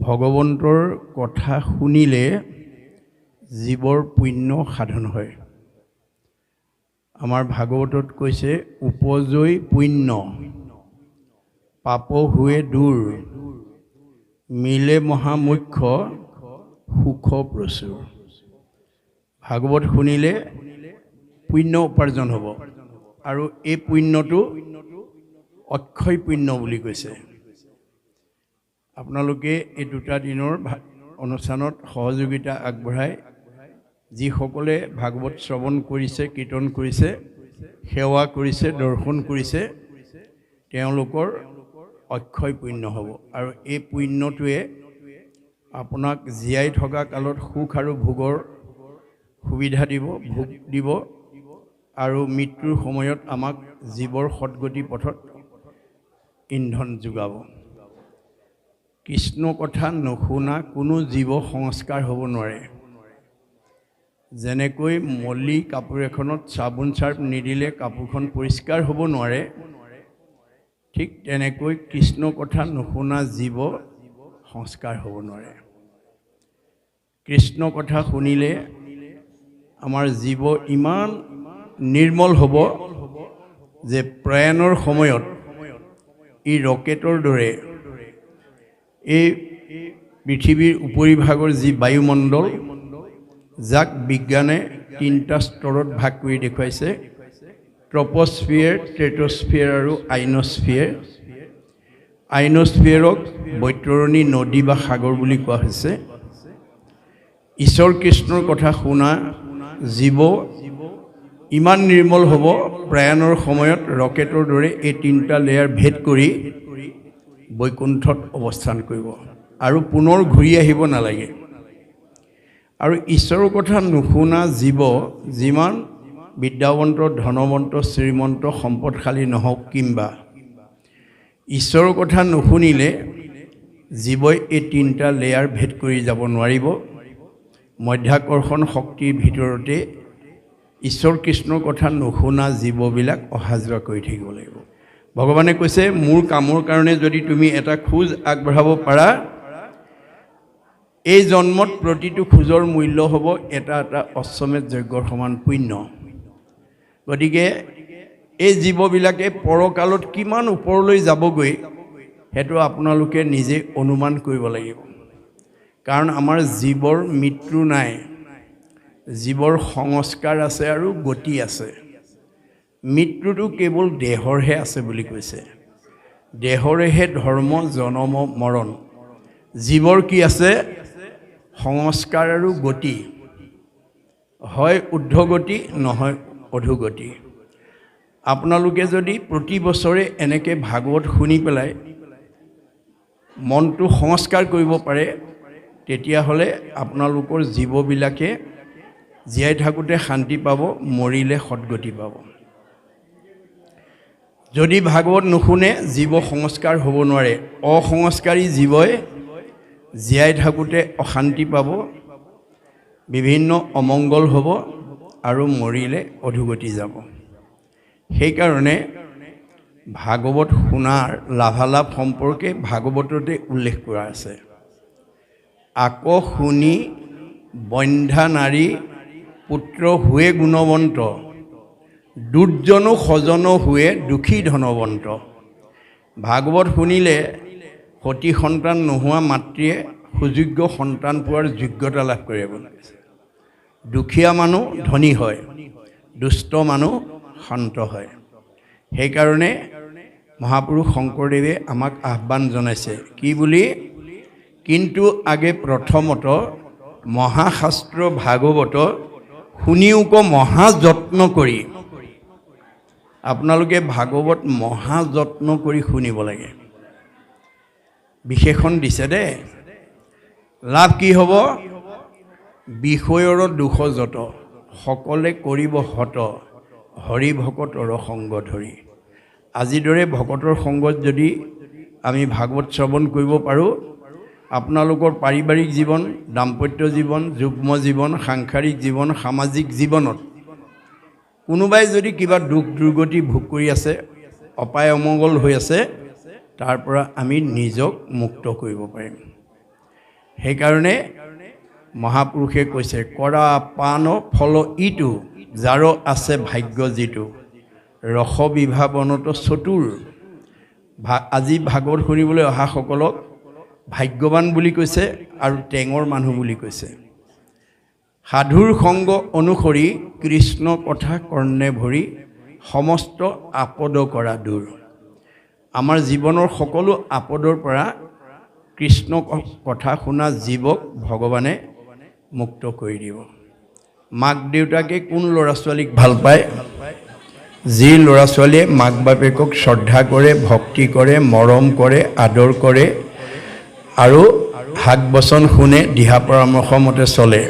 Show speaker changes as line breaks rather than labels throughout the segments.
ভগৱন্তৰ কথা শুনিলে জীৱৰ পুণ্য সাধন হয়। আমাৰ ভাগৱতত কৈছে উপজয় পুণ্য পাপ হুৱে দূৰ মিলে মহামুখ্য সুখ প্ৰচুৰ। ভাগৱত শুনিলে পুণ্য উপাৰ্জন হ'ব আৰু এই পুণ্যটো অক্ষয় পুণ্য বুলি কৈছে। আপোনালোকে এই দুটা দিনৰ অনুষ্ঠানত সহযোগিতা আগবঢ়াই যিসকলে ভাগৱত শ্ৰৱণ কৰিছে, কীৰ্তন কৰিছে, সেৱা কৰিছে, দৰ্শন কৰিছে, তেওঁলোকৰ অক্ষয় পুণ্য হ'ব আৰু এই পুণ্যটোৱে আপোনাক জীয়াই থকা কালত সুখ আৰু ভোগৰ সুবিধা দিব, ভোগ দিব আৰু মৃত্যুৰ সময়ত আমাক জীৱৰ সৎগতি পথত ইন্ধন যোগাব। কৃষ্ণ কথা নুশুনা কোনো জীৱ সংস্কাৰ হ'ব নোৱাৰে। যেনেকৈ মলি কাপোৰ এখনত চাবোন চাৰ্ফ নিদিলে কাপোৰখন পৰিষ্কাৰ হ'ব নোৱাৰে, ঠিক তেনেকৈ কৃষ্ণ কথা নুশুনা জীৱ সংস্কাৰ হ'ব নোৱাৰে। কৃষ্ণ কথা শুনিলে আমাৰ জীৱ ইমান নিৰ্মল হ'ব যে প্ৰয়াণৰ সময়ত ই ৰকেটৰ দৰে এই পৃথিৱীৰ উপৰিভাগৰ যি বায়ুমণ্ডল, যাক বিজ্ঞানে 3টা স্তৰত ভাগ কৰি দেখুৱাইছে, ট্ৰপস্ফিয়াৰ, ষ্ট্ৰেটোস্ফিয়াৰ আৰু আইনস্ফিয়াৰ। আইনস্ফিয়াৰক বৈতৰণী নদী বা সাগৰ বুলি কোৱা হৈছে। ঈশ্বৰ কৃষ্ণৰ কথা শুনা জীৱ ইমান নিৰ্মল হ'ব, প্ৰয়াণৰ সময়ত ৰকেটৰ দৰে এই 3টা লেয়াৰ ভেদ কৰি বৈকুণ্ঠত অৱস্থান কৰিব আৰু পুনৰ ঘূৰি আহিব নালাগে। আৰু ঈশ্বৰৰ কথা নুশুনা জীৱ যিমান বিদ্যাৱন্ত, ধনৱন্ত, শ্ৰীমন্ত, সম্পদশালী নহওক কিম্বা, ঈশ্বৰৰ কথা নুশুনিলে জীৱই এই 3টা লেয়াৰ ভেদ কৰি যাব নোৱাৰিব। মধ্যাকৰ্ষণ শক্তিৰ ভিতৰতে ঈশ্বৰ কৃষ্ণৰ কথা নুশুনা জীৱবিলাক অহা যোৱা কৰি থাকিব লাগিব। ভগৱানে কৈছে মোৰ কামৰ কাৰণে যদি তুমি এটা খোজ আগবঢ়াব পাৰা, এই জন্মত প্ৰতিটো খোজৰ মূল্য হ'ব এটা এটা অশ্বমেধ যজ্ঞৰ সমান পুণ্য। গতিকে এই জীৱবিলাকে পৰকালত কিমান ওপৰলৈ যাবগৈ সেইটো আপোনালোকে নিজে অনুমান কৰিব লাগিব। কাৰণ আমাৰ জীৱৰ মৃত্যু নাই, জীৱৰ সংস্কাৰ আছে আৰু গতি আছে। মৃত্যুটো কেৱল দেহৰহে আছে বুলি কৈছে। দেহৰেহে ধৰ্ম, জনম, মৰণ। জীৱৰ কি আছে? সংস্কাৰ আৰু গতি, হয় ঊৰ্ধ্বগতি নহয় অধোগতি। আপোনালোকে যদি প্ৰতি বছৰে এনেকৈ ভাগৱত শুনি পেলাই মনটো সংস্কাৰ কৰিব পাৰে, তেতিয়াহ'লে আপোনালোকৰ জীৱবিলাকে জীয়াই থাকোঁতে শান্তি পাব, মৰিলে সৎগতি পাব। যদি ভাগৱত নুশুনে জীৱ সংস্কাৰ হ'ব নোৱাৰে। অসংস্কাৰী জীৱই জীয়াই থাকোঁতে অশান্তি পাব, বিভিন্ন অমংগল হ'ব আৰু মৰিলে অধোগতি যাব। সেইকাৰণে ভাগৱত শুনাৰ লাভালাভ সম্পৰ্কে ভাগৱততে উল্লেখ কৰা আছে। আকৌ শুনি বন্ধ্যা নাৰী পুত্ৰ হুৱে গুণৱন্ত, দুৰ্জনো সজন হুৱে দুখী ধনৱন্ত। ভাগৱত শুনিলে সতী সন্তান নোহোৱা মাতৃয়ে সুযোগ্য সন্তান পোৱাৰ যোগ্যতা লাভ কৰে বুলি কৈছে। দুখীয়া মানুহ ধনী হয়, দুষ্ট মানুহ শান্ত হয়। সেইকাৰণে মহাপুৰুষ শংকৰদেৱে আমাক আহ্বান জনাইছে কি বুলি? কিন্তু আগে প্ৰথমত মহাশাস্ত্ৰ ভাগৱত শুনিওক মহাযত্ন কৰি। আপোনালোকে ভাগৱত মহাযত্ন কৰি শুনিব লাগে। বিশেষণ দিছে দেই। লাভ কি হ'ব? বিষয়ৰ দুখ যত সকলে কৰিব হত, হৰি ভকতৰ সংগ ধৰি। আজিৰ দৰে ভকতৰ সংগত যদি আমি ভাগৱত শ্ৰৱণ কৰিব পাৰোঁ, আপোনালোকৰ পাৰিবাৰিক জীৱন, দাম্পত্য জীৱন, যুগ্ম জীৱন, সাংসাৰিক জীৱন, সামাজিক জীৱনত কোনোবাই যদি কিবা দুখ দুৰ্গতি ভোগ কৰি আছে, অপায় অমংগল হৈ আছে, তাৰ পৰা আমি নিজক মুক্ত কৰিব পাৰিম। সেইকাৰণে মহাপুৰুষে কৈছে কৰা পান ফল ইটো যাৰ আছে ভাগ্য যিটো ৰস বিভাৱনত চতুৰ। আজি ভাগৱত শুনিবলৈ অহা সকলক ভাগ্যৱান বুলি কৈছে আৰু টেঙৰ মানুহ বুলি কৈছে। সাধুৰ সংগ অনুসৰি কৃষ্ণ কথা কৰ্ণে ভৰি সমস্ত আপদ কৰা দূৰ। আমাৰ জীৱনৰ সকলো আপদৰ পৰা কৃষ্ণ কথা শুনা জীৱক ভগৱানে মুক্ত কৰি দিব। মাক দেউতাকে কোন ল'ৰা ছোৱালীক ভাল পায়? যি ল'ৰা ছোৱালীয়ে মাক বাপেকক শ্ৰদ্ধা কৰে, ভক্তি কৰে, মৰম কৰে, আদৰ কৰে আৰু হাক বচন শুনে, দিহা পৰামৰ্শ মতে চলে,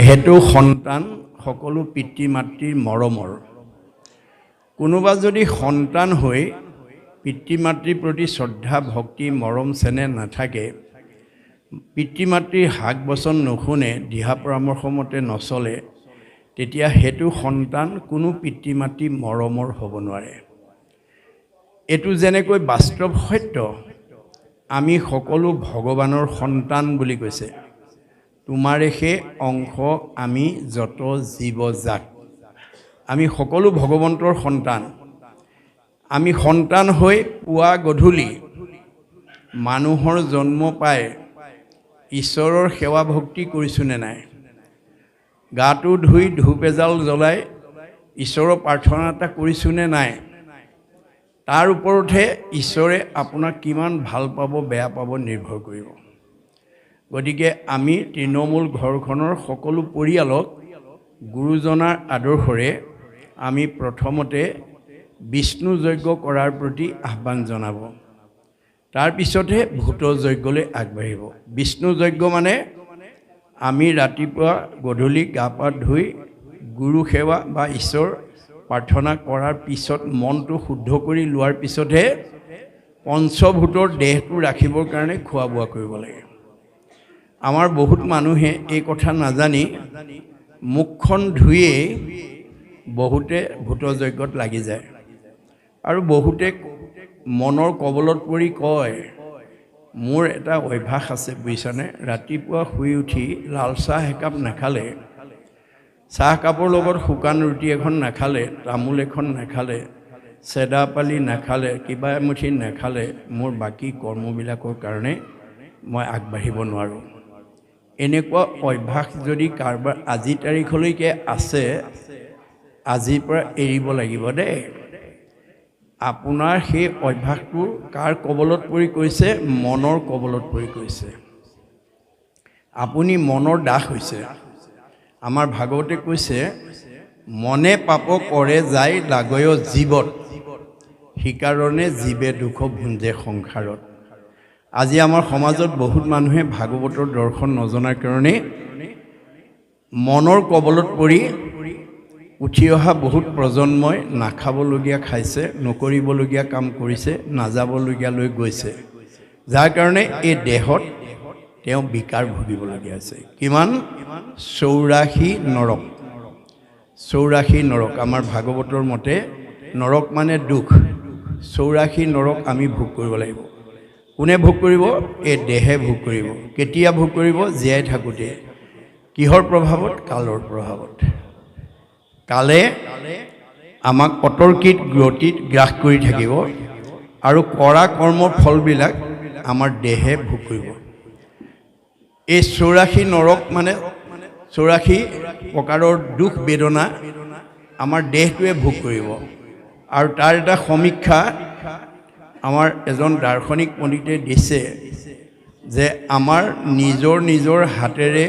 সেইটো সন্তান সকলো পিতৃ মাতৃৰ মৰমৰ। কোনোবা যদি সন্তান হৈ পিতৃ মাতৃৰ প্ৰতি শ্ৰদ্ধা ভক্তি মৰম চেনেহ নাথাকে, পিতৃ মাতৃৰ হাক বচন নুশুনে, দিহা পৰামৰ্শ মতে নচলে, তেতিয়া সেইটো সন্তান কোনো পিতৃ মাতৃ মৰমৰ হ'ব নোৱাৰে। এইটো যেনেকৈ বাস্তৱ সত্য, আমি সকলো ভগৱানৰ সন্তান বুলি কৈছে। তোমাৰে সেই অংশ আমি যত জীৱ জাত, আমি সকলো ভগৱন্তৰ সন্তান। আমি সন্তান হৈ পুৱা গধূলি মানুহৰ জন্ম পাই ঈশ্বৰৰ সেৱা ভক্তি কৰিছোঁনে নাই? গাটো ধুই ধূপ এজাল জ্বলাই ঈশ্বৰৰ প্ৰাৰ্থনা এটা কৰিছোঁনে নাই? তাৰ ওপৰতহে ঈশ্বৰে আপোনাক কিমান ভাল পাব বেয়া পাব নিৰ্ভৰ কৰিব। গতিকে আমি তৃণমূল ঘৰখনৰ সকলো পৰিয়ালক গুৰুজনাৰ আদৰ্শৰে আমি প্ৰথমতে বিষ্ণু যজ্ঞ কৰাৰ প্ৰতি আহ্বান জনাব। তাৰপিছতহে ভূত যজ্ঞলৈ আগবাঢ়িব। বিষ্ণু যজ্ঞ মানে আমি ৰাতিপুৱা গধূলি গা পা ধুই গুৰু সেৱা বা ঈশ্বৰ প্ৰাৰ্থনা কৰাৰ পিছত মনটো শুদ্ধ কৰি লোৱাৰ পিছতহে পঞ্চভূতৰ দেহটো ৰাখিবৰ কাৰণে খোৱা বোৱা কৰিব লাগে। আমাৰ বহুত মানুহে এই কথা নাজানি মুখখন ধুইয়েই বহুতে ভূত যজ্ঞত লাগি যায়। আৰু বহুতে মনৰ কবলত পৰি কয়, মোৰ এটা অভ্যাস আছে বুজিছানে, ৰাতিপুৱা শুই উঠি লাল চাহ একাপ নাখালে, চাহকাপৰ লগত শুকান ৰুটি এখন নাখালে, তামোল এখন নাখালে, চেদা পালি নাখালে, কিবা এমুঠি নাখালে, মোৰ বাকী কৰ্মবিলাকৰ কাৰণে মই আগবাঢ়িব নোৱাৰোঁ। এনেকুৱা অভ্যাস যদি কাৰোবাৰ আজি তাৰিখলৈকে আছে, আজিৰ পৰা এৰিব লাগিব দেই। আপোনাৰ সেই অভ্যাসটো কাৰ কবলত পৰি কৰিছে? মনৰ কবলত পৰি কৰিছে। আপুনি মনৰ দাস হৈছে। আমাৰ ভাগৱতে কৈছে, মনে পাপ কৰে যায় লাগয় জীৱত, সেইকাৰণে জীৱে দুখ ভুঞ্জে সংসাৰত। আজি আমাৰ সমাজত বহুত মানুহে ভাগৱতৰ দৰ্শন নজনাৰ কাৰণে মনৰ কবলত পৰি উঠি অহা বহুত প্ৰজন্মই নাখাবলগীয়া খাইছে, নকৰিবলগীয়া কাম কৰিছে, নাযাবলগীয়ালৈ গৈছে, যাৰ কাৰণে এই দেহত তেওঁ বিকাৰ ভুগিবলগীয়া হৈছে। কিমান? 84 নৰক। 84 নৰক। আমাৰ ভাগৱতৰ মতে নৰক মানে দুখ। 84 নৰক আমি ভোগ কৰিব লাগিব। কোনে ভোগ কৰিব? এই দেহে ভোগ কৰিব। কেতিয়া ভোগ কৰিব? জীয়াই থাকোঁতে। কিহৰ প্ৰভাৱত? কালৰ প্ৰভাৱত। কালে আমাক অতৰ্কিত গতিত গ্ৰাস কৰি থাকিব আৰু কৰা কৰ্মৰ ফলবিলাক আমাৰ দেহে ভোগ কৰিব। এই 84 নৰক মানে 84 প্ৰকাৰৰ দুখ বেদনা আমাৰ দেহটোৱে ভোগ কৰিব। আৰু তাৰ এটা সমীক্ষা আমাৰ এজন দাৰ্শনিক পণ্ডিতে দিছে যে আমাৰ নিজৰ হাতেৰে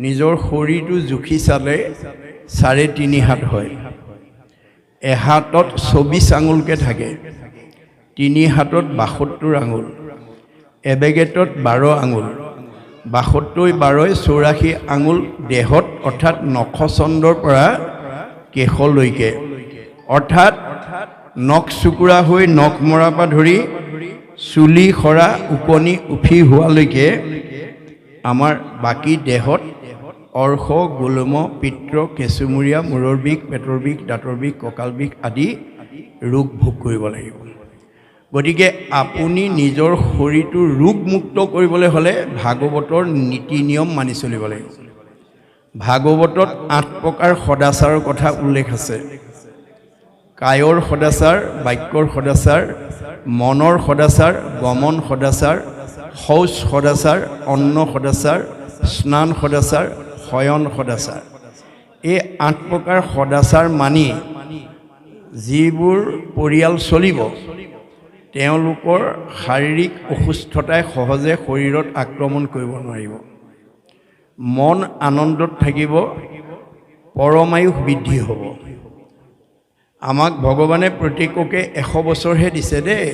নিজৰ শৰীৰটো জুখি চালে 3.5 হাত হয়। এহাতত 24 আঙুলকৈ থাকে, 3 হাতত 72 আঙুল, এবেগেটত 12 আঙুল, 72 12 84 আঙুল দেহত, অৰ্থাৎ নখচন্দৰ পৰা কেশলৈকে, অৰ্থাৎ নখ চুকুৰা হৈ নখ মৰাৰ পৰা ধৰি চুলি সৰা উপনি উফি হোৱালৈকে আমাৰ বাকী দেহত অৰ্শ, গোলম, পিত্ৰ, কেঁচুমূৰীয়া, মূৰৰ বিষ, পেটৰ বিষ, দাঁতৰ বিষ, কঁকাল বিষ আদি ৰোগ ভোগ কৰিব লাগিব। গতিকে আপুনি নিজৰ শৰীৰটো ৰোগমুক্ত কৰিবলৈ হ'লে ভাগৱতৰ নীতি নিয়ম মানি চলিব লাগিব। ভাগৱতত 8 প্ৰকাৰ সদাচাৰৰ কথা উল্লেখ আছে। কায়ৰ সদাচাৰ, বাক্যৰ সদাচাৰ, মনৰ সদাচাৰ, গমন সদাচাৰ, শৌচ সদাচাৰ, অন্ন সদাচাৰ, স্নান সদাচাৰ, শয়ন সদাচাৰ। এই 8 প্ৰকাৰ সদাচাৰ মানি যিবোৰ পৰিয়াল চলিব তেওঁলোকৰ শাৰীৰিক অসুস্থতাই সহজে শৰীৰত আক্ৰমণ কৰিব নোৱাৰিব। মন আনন্দত থাকিব, পৰমায়ুস বৃদ্ধি হ'ব। আমাক ভগৱানে প্ৰত্যেককে 100 বছৰহে দিছে দেই।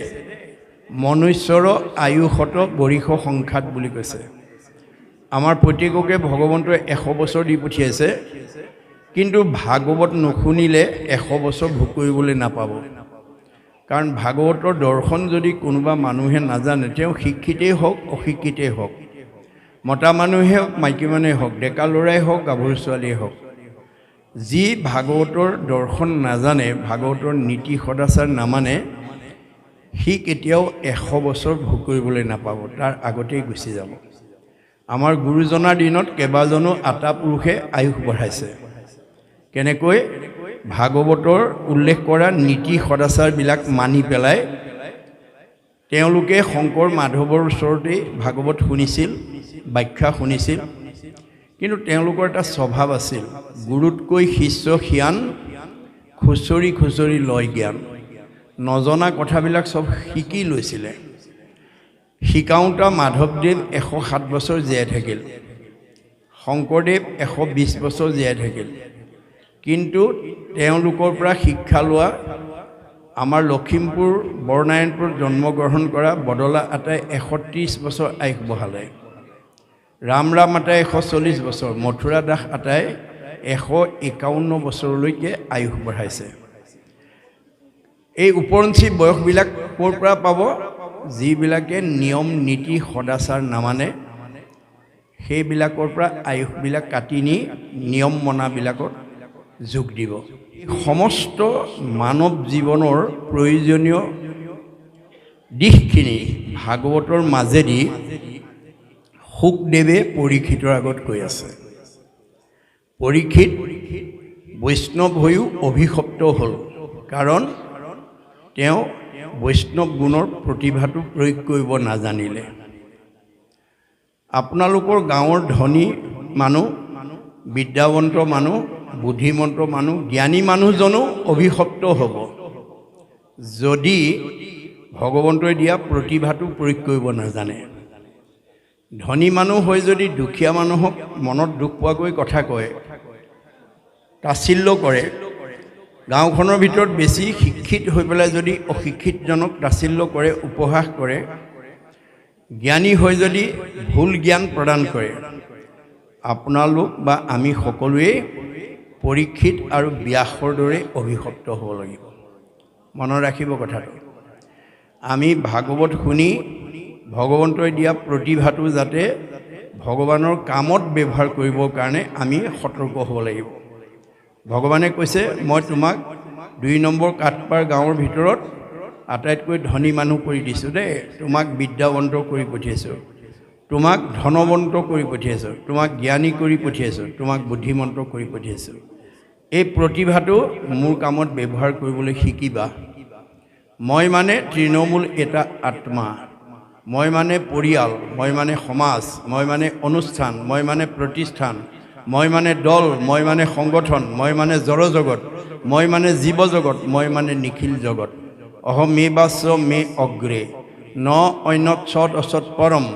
মনুষ্যৰ আয়ুসত বৰিষ সংখ্যাত বুলি কৈছে। আমাৰ প্ৰত্যেককে ভগৱন্তই 100 বছৰ দি পঠিয়াইছে, কিন্তু ভাগৱত নুশুনিলে 100 বছৰ ভোগ কৰিবলৈ নাপাব। কাৰণ ভাগৱতৰ দৰ্শন যদি কোনোবা মানুহে নাজানে, তেওঁ শিক্ষিতেই হওক অশিক্ষিতেই হওক, মতা মানুহে হওক মাইকী মানুহে হওক, ডেকা ল'ৰাই হওক গাভৰু ছোৱালীয়ে হওক, যি ভাগৱতৰ দৰ্শন নাজানে, ভাগৱতৰ নীতি সদাচাৰ নামানে, সি কেতিয়াও 100 বছৰ ভোগ কৰিবলৈ নাপাব, তাৰ আগতেই গুচি যাব। আমাৰ গুৰুজনাৰ দিনত কেইবাজনো আতা পুৰুষে আয়ুস বঢ়াইছে। কেনেকৈ? ভাগৱতৰ উল্লেখ কৰা নীতি সদাচাৰবিলাক মানি পেলাই তেওঁলোকে শংকৰ মাধৱৰ ওচৰতেই ভাগৱত শুনিছিল, ব্যাখ্যা শুনিছিল। কিন্তু তেওঁলোকৰ এটা স্বভাৱ আছিল, গুৰুতকৈ শিষ্য সিয়ান, খুচৰি খুচৰি লয় জ্ঞান। নজনা কথাবিলাক চব শিকি লৈছিলে। শিকাওঁতা মাধৱদেৱ 107 বছৰ জীয়াই থাকিল, শংকৰদেৱ 120 বছৰ জীয়াই থাকিল। কিন্তু তেওঁলোকৰ পৰা শিক্ষা লোৱা আমাৰ লখিমপুৰ বৰনাৰায়ণপুৰত জন্মগ্ৰহণ কৰা বদলা আটাই 130 বছৰ আয়ুস বঢ়ালে। ৰাম আটাই 140 বছৰ, মথুৰা দাস আটাই 151 বছৰলৈকে আয়ুস বঢ়াইছে। এই ওপৰঞ্চি বয়সবিলাক ক'ৰ পৰা পাব? যিবিলাকে নিয়ম নীতি সদাচাৰ নামানে, সেইবিলাকৰ পৰা আয়ুসবিলাক কাটি নি নিয়ম মনাবিলাকত যোগ দিব। সমস্ত মানৱ জীৱনৰ প্ৰয়োজনীয় দিশখিনি ভাগৱতৰ মাজেদি শুকদেৱে পৰীক্ষিতৰ আগত কৈ আছে। পৰীক্ষিত বৈষ্ণৱ হৈও অভিশপ্ত হ'ল, কাৰণ তেওঁ বৈষ্ণৱ গুণৰ প্ৰতিভাটো প্ৰয়োগ কৰিব নাজানিলে। আপোনালোকৰ গাঁৱৰ ধনী মানুহ, বিদ্যাৱন্ত মানুহ, বুদ্ধিমন্ত মানুহ, জ্ঞানী মানুহজনো অভিশপ্ত হ'ব যদি ভগৱন্তই দিয়া প্ৰতিভাটো প্ৰয়োগ কৰিব নাজানে। ধনী মানুহ হৈ যদি দুখীয়া মানুহক মনত দুখ পোৱাকৈ কথা কয়, তাচিল্য কৰে, গাঁওখনৰ ভিতৰত বেছি শিক্ষিত হৈ পেলাই যদি অশিক্ষিতজনক তাচিল্য কৰে, উপহাস কৰে, জ্ঞানী হৈ যদি ভুল জ্ঞান প্ৰদান কৰে, আপোনালোক বা আমি সকলোৱে পৰীক্ষিত আৰু ব্যাসৰ দৰে অভিশপ্ত হ'ব লাগিব। মনত ৰাখিব কথাটো। আমি ভাগৱত শুনি ভগৱন্তই দিয়া প্ৰতিভাটো যাতে ভগৱানৰ কামত ব্যৱহাৰ কৰিবৰ কাৰণে আমি সতৰ্ক হ'ব লাগিব। ভগৱানে কৈছে, মই তোমাক 2 নম্বৰ কাঠপাৰ গাঁৱৰ ভিতৰত আটাইতকৈ ধনী মানুহ কৰি দিছোঁ দেই, তোমাক বিদ্যাৱন্ত কৰি পঠিয়াইছোঁ, তোমাক ধনৱন্ত কৰি পঠিয়াইছোঁ, তোমাক জ্ঞানী কৰি পঠিয়াইছোঁ, তোমাক বুদ্ধিমন্ত কৰি পঠিয়াইছোঁ। এই প্ৰতিভাটো মোৰ কামত ব্যৱহাৰ কৰিবলৈ শিকিবা। মই মানে তৃণমূল এটা আত্মা, মই মানে পৰিয়াল, মই মানে সমাজ, মই মানে অনুষ্ঠান, মই মানে প্ৰতিষ্ঠান, মই মানে দল, মই মানে সংগঠন, মই মানে জড়জগত, মই মানে জীৱ জগত, মই মানে নিখিল জগত। অহমেবাস্য মে অগ্ৰে ন অন্যত সৎ অসৎ পৰম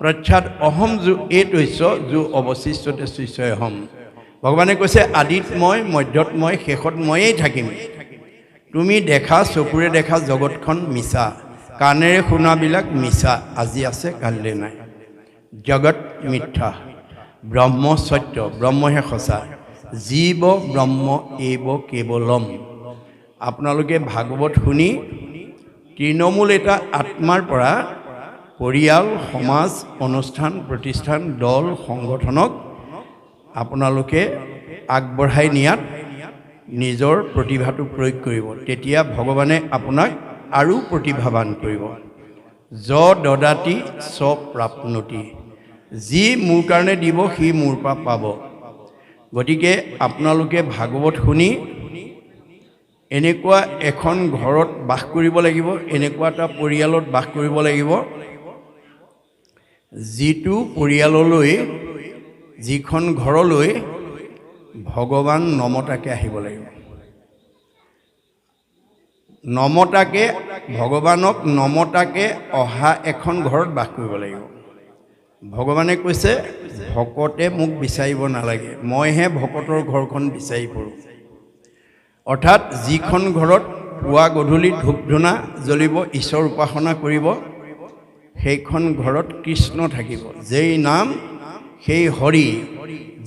প্ৰখ্যাত অহম যো এইতৈশ্য যো অৱশিষ্টতে শিষ্যই হম। ভগৱানে কৈছে, আদিত মই, মধ্যত মই, শেষত ময়েই থাকিম। তুমি দেখা চকুৰে দেখা জগতখন মিছা, কাণেৰে শুনাবিলাক মিছা, আজি আছে কাইলৈ নাই। জগত মিথ্যা, ব্ৰহ্ম সত্য, ব্ৰহ্মহে সঁচা, জীৱ ব্ৰহ্ম এইব কেৱলম। আপোনালোকে ভাগৱত শুনি তৃণমূল এটা আত্মাৰ পৰা পৰিয়াল, সমাজ, অনুষ্ঠান, প্ৰতিষ্ঠান, দল, সংগঠনক আপোনালোকে আগবঢ়াই নিয়াত নিজৰ প্ৰতিভাটো প্ৰয়োগ কৰিব। তেতিয়া ভগৱানে আপোনাক আৰু প্ৰতিভাৱান কৰিব। য দদাতি চ প্ৰাপ্নতি, যি মোৰ কাৰণে দিব সি মোৰ পৰা পাব। গতিকে আপোনালোকে ভাগৱত শুনি এনেকুৱা এখন ঘৰত বাস কৰিব লাগিব, এনেকুৱা এটা পৰিয়ালত বাস কৰিব লাগিব, যিটো পৰিয়াললৈ, যিখন ঘৰলৈ ভগৱান নমতাকে আহিব লাগিব। নমতাকে, ভগৱানক নমতাকে অহা এখন ঘৰত বাস কৰিব লাগিব। ভগৱানে কৈছে ভকতে মোক বিচাৰিব নালাগে, মইহে ভকতৰ ঘৰখন বিচাৰি ফুৰোঁ। অৰ্থাৎ যিখন ঘৰত পুৱা গধূলি ধূপ ধূনা জ্বলিব, ঈশ্বৰ উপাসনা কৰিব, সেইখন ঘৰত কৃষ্ণ থাকিব। যেই নাম সেই হৰি,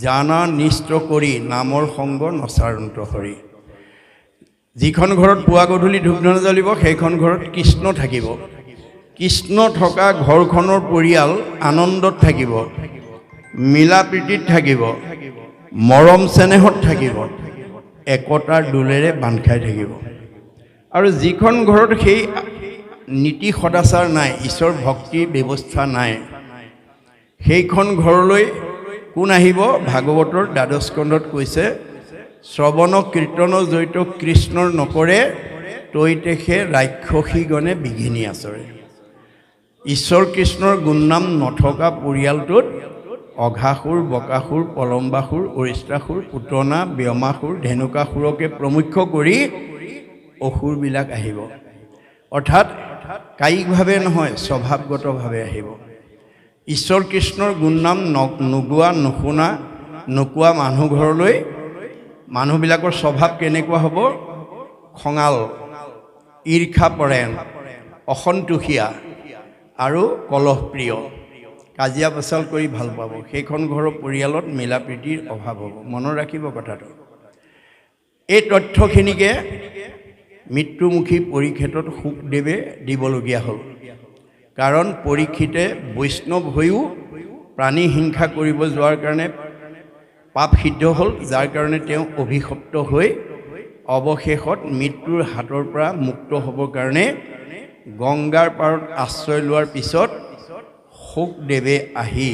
জানা নিষ্ট কৰি নামৰ সংগ নচাৰন্ত হৰি। যিখন ঘৰত পুৱা গধূলি ধূপ ধূনা জ্বলিব, সেইখন ঘৰত কৃষ্ণ থাকিব। কৃষ্ণ থকা ঘৰখনৰ পৰিয়াল আনন্দত থাকিব, মিলা প্ৰীতিত থাকিব, মৰম চেনেহত থাকিব, একতাৰ দোলেৰে বান্ধ খাই থাকিব। আৰু যিখন ঘৰত সেই নীতি সদাচাৰ নাই, ঈশ্বৰ ভক্তিৰ ব্যৱস্থা নাই, সেইখন ঘৰলৈ কোন আহিব? ভাগৱতৰ দ্বাদশ স্কন্ধত কৈছে, শ্ৰৱণ কীৰ্তন জড়িত কৃষ্ণৰ নকৰে, তৈতেষে ৰাক্ষসীগণে বিঘিনি আচৰে। ঈশ্বৰ কৃষ্ণৰ গুণনাম নথকা পৰিয়ালটোত অঘাসুৰ, বকাসুৰ, পলম্বাসুৰ, অৰিষ্টাসুৰ, পুতনা, ব্যোমাসুৰ, ধেনুকাসুৰকে প্ৰমুখ্য কৰি অসুৰবিলাক আহিব। অৰ্থাৎ কায়িকভাৱে নহয়, স্বভাৱগতভাৱে আহিব। ঈশ্বৰ কৃষ্ণৰ গুণনাম নোগোৱা, নুশুনা, নোকোৱা মানুহ ঘৰলৈ মানুহবিলাকৰ স্বভাৱ কেনেকুৱা হ'ব? খঙাল, ঈৰ্ষাপৰায়ণ, অসন্তোষীয়া আৰু কলহপ্ৰিয়, কাজিয়া পেচাল কৰি ভাল পাব। সেইখন ঘৰৰ পৰিয়ালত মিলা প্ৰীতিৰ অভাৱ হ'ব। মনত ৰাখিব কথাটো। এই তথ্যখিনিকে মৃত্যুমুখী পৰীক্ষিতত শুকদেৱে দিবলগীয়া হ'ল। কাৰণ পৰীক্ষিতে বৈষ্ণৱ হৈও প্ৰাণী হিংসা কৰিব যোৱাৰ কাৰণে পাপ সিদ্ধ হ'ল, যাৰ কাৰণে তেওঁ অভিশপ্ত হৈ অৱশেষত মৃত্যুৰ হাতৰ পৰা মুক্ত হ'বৰ কাৰণে গংগাৰ পাৰত আশ্ৰয় লোৱাৰ পিছত শুকদেৱে আহি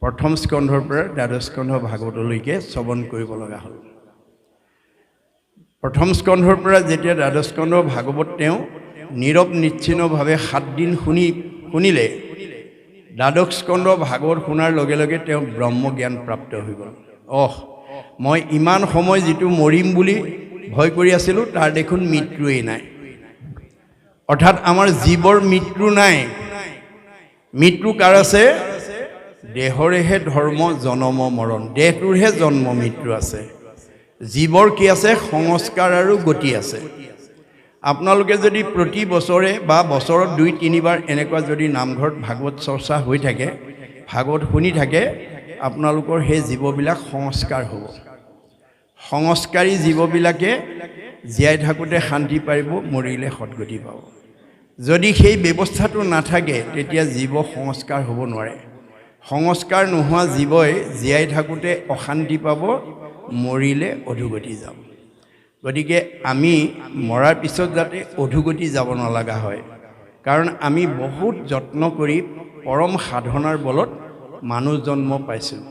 প্ৰথম স্কন্ধৰ পৰা দ্বাদশ স্কন্ধ ভাগৱতলৈকে শ্ৰৱণ কৰিব লগা হ'ল। প্ৰথম স্কন্ধৰ পৰা যেতিয়া দ্বাদশ স্কন্ধ ভাগৱত তেওঁ নীৰৱ নিচ্ছিন্নভাৱে 7 দিন শুনিলে, দ্বাদশ স্কন্ধ ভাগৱত শুনাৰ লগে লগে তেওঁ ব্ৰহ্মজ্ঞান প্ৰাপ্ত হৈ গ'ল। মই ইমান সময় যিটো মৰিম বুলি ভয় কৰি আছিলোঁ, তাৰ দেখোন মৃত্যুৱেই নাই। অৰ্থাৎ আমাৰ জীৱৰ মৃত্যু নাই। মৃত্যু কাৰ আছে? দেহৰেহে ধৰ্ম জনম মৰণ, দেহটোৰহে জন্ম মৃত্যু আছে। জীৱৰ কি আছে? সংস্কাৰ আৰু গতি আছে। আপোনালোকে যদি প্ৰতি বছৰে বা বছৰত 2-3 বাৰ এনেকুৱা যদি নামঘৰত ভাগৱত চৰ্চা হৈ থাকে, ভাগৱত শুনি থাকে, আপোনালোকৰ সেই জীৱবিলাক সংস্কাৰ হ'ব। সংস্কাৰী জীৱবিলাকে জীয়াই থাকোঁতে শান্তি পাৰিব, মৰিলে সদ্গতি পাব। যদি সেই ব্যৱস্থাটো নাথাকে, তেতিয়া জীৱ সংস্কাৰ হ'ব নোৱাৰে। সংস্কাৰ নোহোৱা জীৱই জীয়াই থাকোঁতে অশান্তি পাব, মৰিলে অধোগতি যাব। গতিকে আমি মৰাৰ পিছত যাতে অধোগতি যাব নলগা হয়, কাৰণ আমি বহুত যত্ন কৰি পৰম সাধনাৰ বলত মানুহ জন্ম পাইছোঁ।